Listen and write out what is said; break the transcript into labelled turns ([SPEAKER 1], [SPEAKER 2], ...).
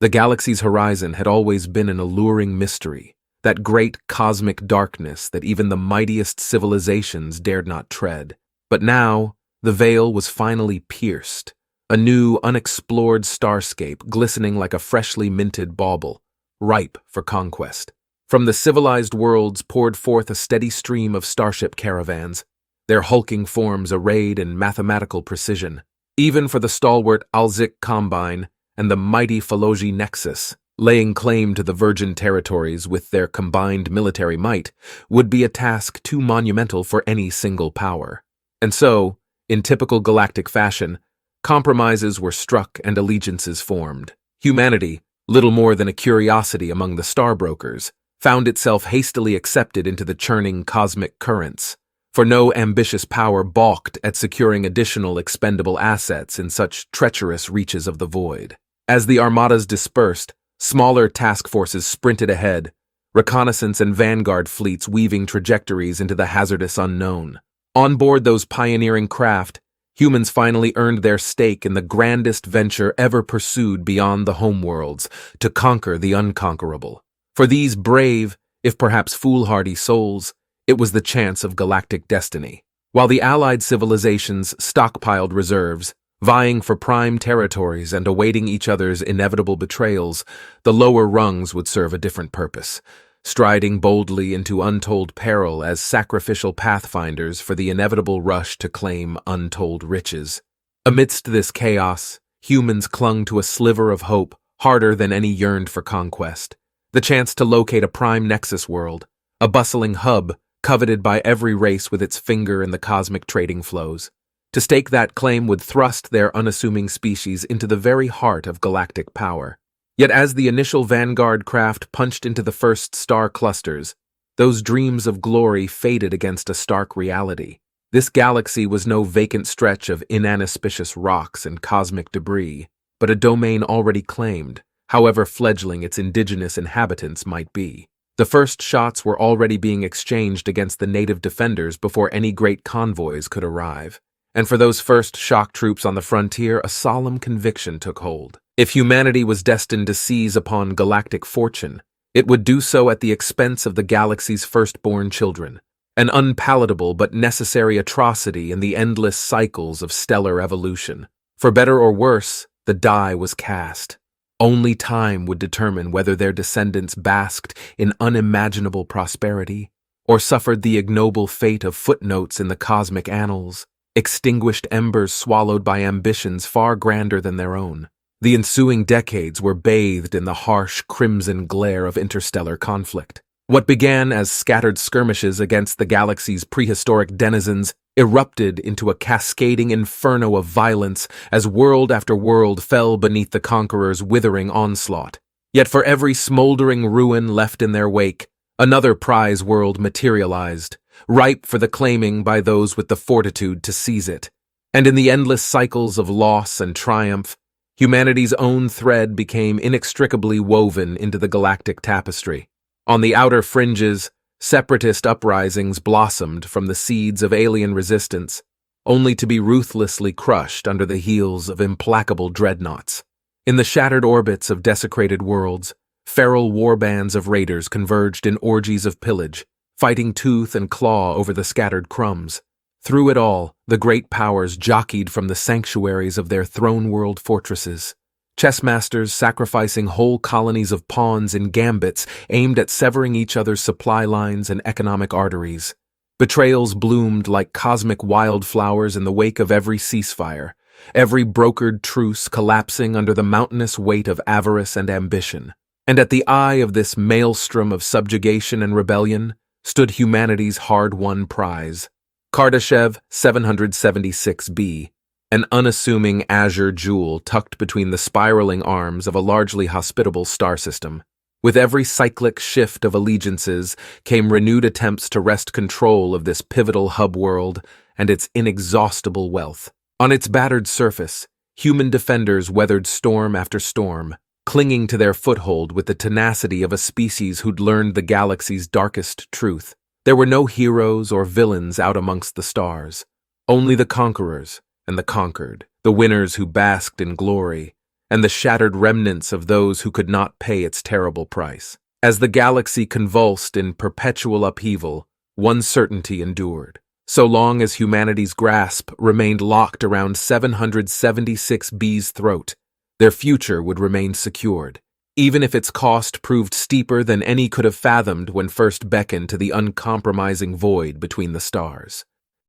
[SPEAKER 1] The galaxy's horizon had always been an alluring mystery, that great cosmic darkness that even the mightiest civilizations dared not tread. But now, the veil was finally pierced, a new, unexplored starscape glistening like a freshly minted bauble, ripe for conquest. From the civilized worlds poured forth a steady stream of starship caravans, their hulking forms arrayed in mathematical precision. Even for the stalwart Alzik Combine and the mighty Phologi Nexus, laying claim to the virgin territories with their combined military might would be a task too monumental for any single power. And so, in typical galactic fashion, compromises were struck and allegiances formed. Humanity, little more than a curiosity among the star brokers, found itself hastily accepted into the churning cosmic currents, for no ambitious power balked at securing additional expendable assets in such treacherous reaches of the void. As the armadas dispersed, smaller task forces sprinted ahead, reconnaissance and vanguard fleets weaving trajectories into the hazardous unknown. On board those pioneering craft, humans finally earned their stake in the grandest venture ever pursued beyond the homeworlds, to conquer the unconquerable. For these brave, if perhaps foolhardy souls, it was the chance of galactic destiny. While the allied civilizations stockpiled reserves, vying for prime territories and awaiting each other's inevitable betrayals, the lower rungs would serve a different purpose, striding boldly into untold peril as sacrificial pathfinders for the inevitable rush to claim untold riches. Amidst this chaos, humans clung to a sliver of hope harder than any yearned for conquest. The chance to locate a prime nexus world, a bustling hub coveted by every race with its finger in the cosmic trading flows. To stake that claim would thrust their unassuming species into the very heart of galactic power. Yet as the initial vanguard craft punched into the first star clusters, those dreams of glory faded against a stark reality. This galaxy was no vacant stretch of inauspicious rocks and cosmic debris, but a domain already claimed, however fledgling its indigenous inhabitants might be. The first shots were already being exchanged against the native defenders before any great convoys could arrive. And for those first shock troops on the frontier, a solemn conviction took hold. If humanity was destined to seize upon galactic fortune, it would do so at the expense of the galaxy's firstborn children, an unpalatable but necessary atrocity in the endless cycles of stellar evolution. For better or worse, the die was cast. Only time would determine whether their descendants basked in unimaginable prosperity or suffered the ignoble fate of footnotes in the cosmic annals, extinguished embers swallowed by ambitions far grander than their own. The ensuing decades were bathed in the harsh crimson glare of interstellar conflict. What began as scattered skirmishes against the galaxy's prehistoric denizens erupted into a cascading inferno of violence as world after world fell beneath the conqueror's withering onslaught. Yet for every smoldering ruin left in their wake, another prize world materialized, ripe for the claiming by those with the fortitude to seize it. And in the endless cycles of loss and triumph, humanity's own thread became inextricably woven into the galactic tapestry. On the outer fringes, separatist uprisings blossomed from the seeds of alien resistance, only to be ruthlessly crushed under the heels of implacable dreadnoughts. In the shattered orbits of desecrated worlds, feral warbands of raiders converged in orgies of pillage, fighting tooth and claw over the scattered crumbs. Through it all, the great powers jockeyed from the sanctuaries of their throne-world fortresses, chessmasters sacrificing whole colonies of pawns in gambits aimed at severing each other's supply lines and economic arteries. Betrayals bloomed like cosmic wildflowers in the wake of every ceasefire, every brokered truce collapsing under the mountainous weight of avarice and ambition. And at the eye of this maelstrom of subjugation and rebellion stood humanity's hard-won prize, Kardashev 776b, an unassuming azure jewel tucked between the spiraling arms of a largely hospitable star system. With every cyclic shift of allegiances came renewed attempts to wrest control of this pivotal hub world and its inexhaustible wealth. On its battered surface, human defenders weathered storm after storm, clinging to their foothold with the tenacity of a species who'd learned the galaxy's darkest truth. There were no heroes or villains out amongst the stars, only the conquerors and the conquered, the winners who basked in glory, and the shattered remnants of those who could not pay its terrible price. As the galaxy convulsed in perpetual upheaval, one certainty endured. So long as humanity's grasp remained locked around 776B's throat, their future would remain secured, even if its cost proved steeper than any could have fathomed when first beckoned to the uncompromising void between the stars.